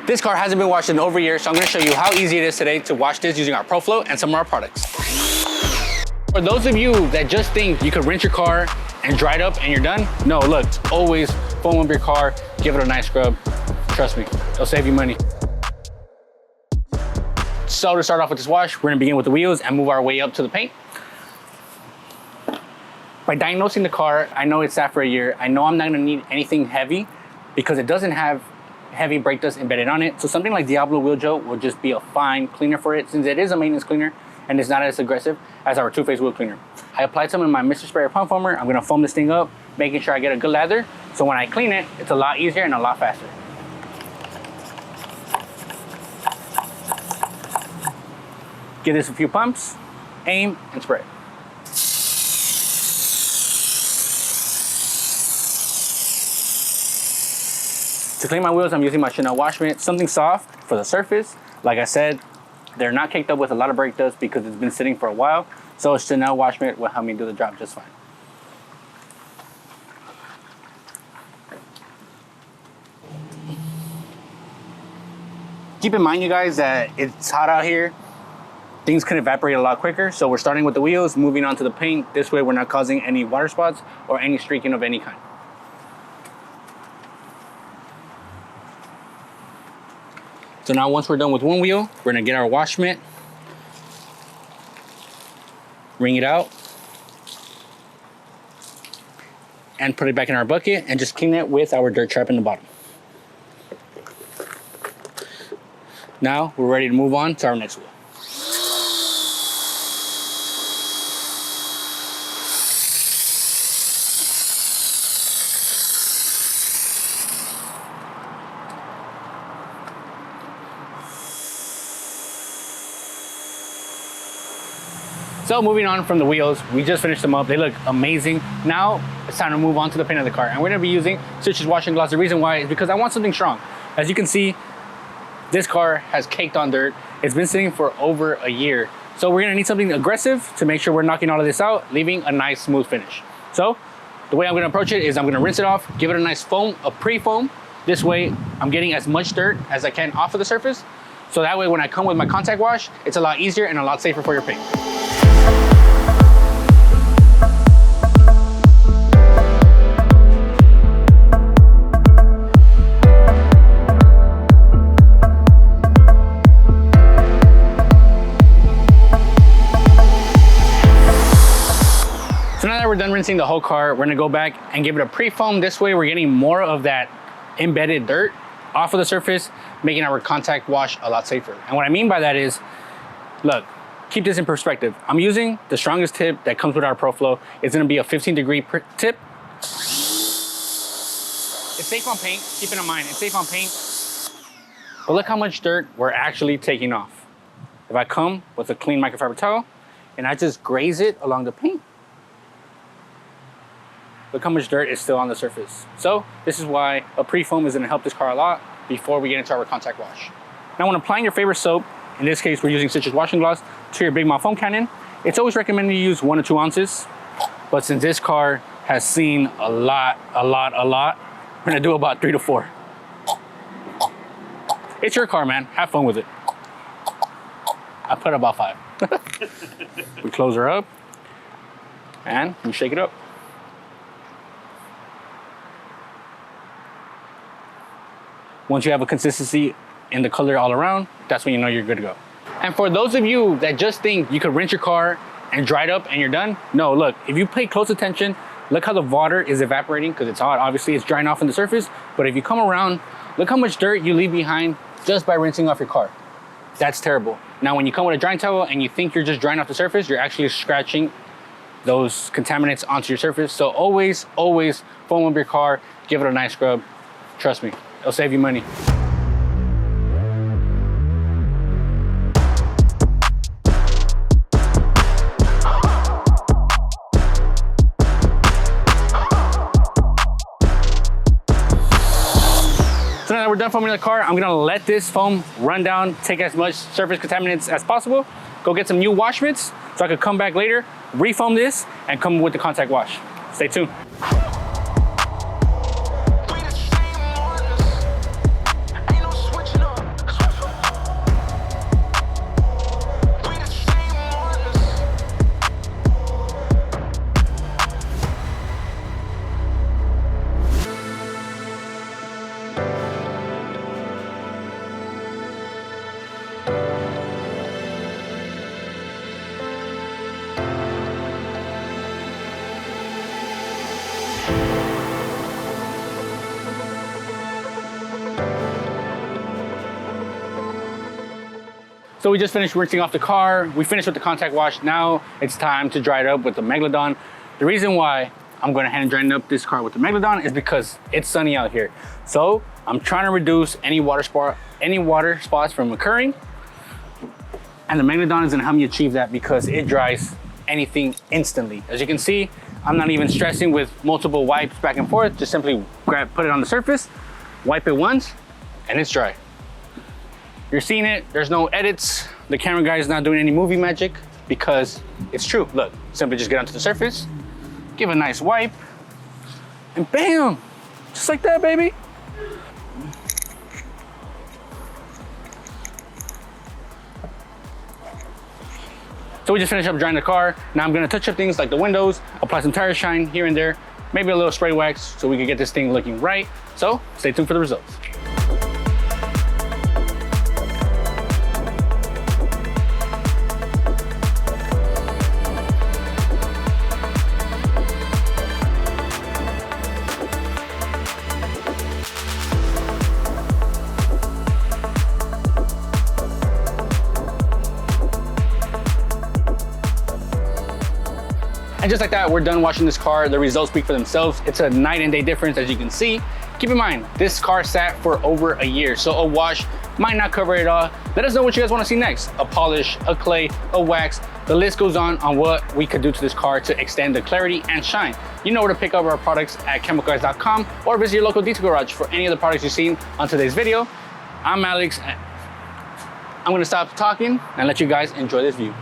This car hasn't been washed in over a year, so I'm gonna show you how easy it is today to wash this using our ProFlow and some of our products. For those of you that just think you could rinse your car and dry it up and you're done, no, look, always foam up your car, give it a nice scrub. Trust me, it'll save you money. So to start off with this wash, we're gonna begin with the wheels and move our way up to the paint. By diagnosing the car, I know it's sat for a year. I know I'm not gonna need anything heavy because it doesn't have heavy brake dust embedded on it. So something like Diablo Wheel Gel will just be a fine cleaner for it, since it is a maintenance cleaner and it's not as aggressive as our two-phase wheel cleaner. I applied some in my Mr. Sprayer pump foamer. I'm gonna foam this thing up, making sure I get a good lather. So when I clean it, it's a lot easier and a lot faster. Give this a few pumps, aim, and spray. To clean my wheels, I'm using my Chanel wash mitt, something soft for the surface. Like I said, they're not caked up with a lot of brake dust because it's been sitting for a while. So a Chanel wash mitt will help me do the job just fine. Keep in mind, you guys, that it's hot out here. Things can evaporate a lot quicker. So we're starting with the wheels, moving on to the paint. This way we're not causing any water spots or any streaking of any kind. So now once we're done with one wheel, we're gonna get our wash mitt, wring it out, and put it back in our bucket and just clean it with our dirt trap in the bottom. Now we're ready to move on to our next wheel. So moving on from the wheels, we just finished them up. They look amazing. Now it's time to move on to the paint of the car. And we're gonna be using Citrus washing gloss. The reason why is because I want something strong. As you can see, this car has caked on dirt. It's been sitting for over a year. So we're gonna need something aggressive to make sure we're knocking all of this out, leaving a nice smooth finish. So the way I'm gonna approach it is I'm gonna rinse it off, give it a nice foam, a pre-foam. This way I'm getting as much dirt as I can off of the surface. So that way when I come with my contact wash, it's a lot easier and a lot safer for your paint. We're done rinsing the whole car. We're gonna go back and give it a pre-foam. This way we're getting more of that embedded dirt off of the surface, making our contact wash a lot safer. And what I mean by that is, look, keep this in perspective. I'm using the strongest tip that comes with our ProFlow. It's gonna be a 15-degree tip. It's safe on paint, keep it in mind, it's safe on paint. But look how much dirt we're actually taking off. If I come with a clean microfiber towel and I just graze it along the paint, look how much dirt is still on the surface. So this is why a pre-foam is gonna help this car a lot before we get into our contact wash. Now when applying your favorite soap, in this case we're using Citrus washing gloss, to your big mouth foam cannon, it's always recommended to use 1 to 2 ounces. But since this car has seen a lot, we're gonna do about 3 to 4. It's your car, man, have fun with it. I put about 5. We close her up and we shake it up. Once you have a consistency in the color all around, that's when you know you're good to go. And for those of you that just think you could rinse your car and dry it up and you're done, no, look, if you pay close attention, look how the water is evaporating because it's hot. Obviously, it's drying off on the surface. But if you come around, look how much dirt you leave behind just by rinsing off your car. That's terrible. Now, when you come with a drying towel and you think you're just drying off the surface, you're actually scratching those contaminants onto your surface. So always foam up your car, give it a nice scrub. Trust me, it'll save you money. So now that we're done foaming the car, I'm gonna let this foam run down, take as much surface contaminants as possible, go get some new wash mitts so I could come back later, refoam this, and come with the contact wash. Stay tuned. So we just finished rinsing off the car. We finished with the contact wash. Now it's time to dry it up with the Megalodon. The reason why I'm going ahead and drying up this car with the Megalodon is because it's sunny out here. So I'm trying to reduce any water spots from occurring. And the Megalodon is gonna help me achieve that because it dries anything instantly. As you can see, I'm not even stressing with multiple wipes back and forth. Just simply put it on the surface, wipe it once, and it's dry. You're seeing it, there's no edits. The camera guy is not doing any movie magic because it's true. Look, simply just get onto the surface, give a nice wipe, and bam, just like that, baby. So we just finished up drying the car. Now I'm gonna touch up things like the windows, apply some tire shine here and there, maybe a little spray wax so we can get this thing looking right. So stay tuned for the results. And just like that, we're done washing this car. The results speak for themselves. It's a night and day difference, as you can see. Keep in mind, this car sat for over a year, so a wash might not cover it all. Let us know what you guys want to see next. A polish, a clay, a wax. The list goes on what we could do to this car to extend the clarity and shine. You know where to pick up our products at chemicalguys.com or visit your local detail garage for any of the products you've seen on today's video. I'm Alex. I'm gonna stop talking and let you guys enjoy this view.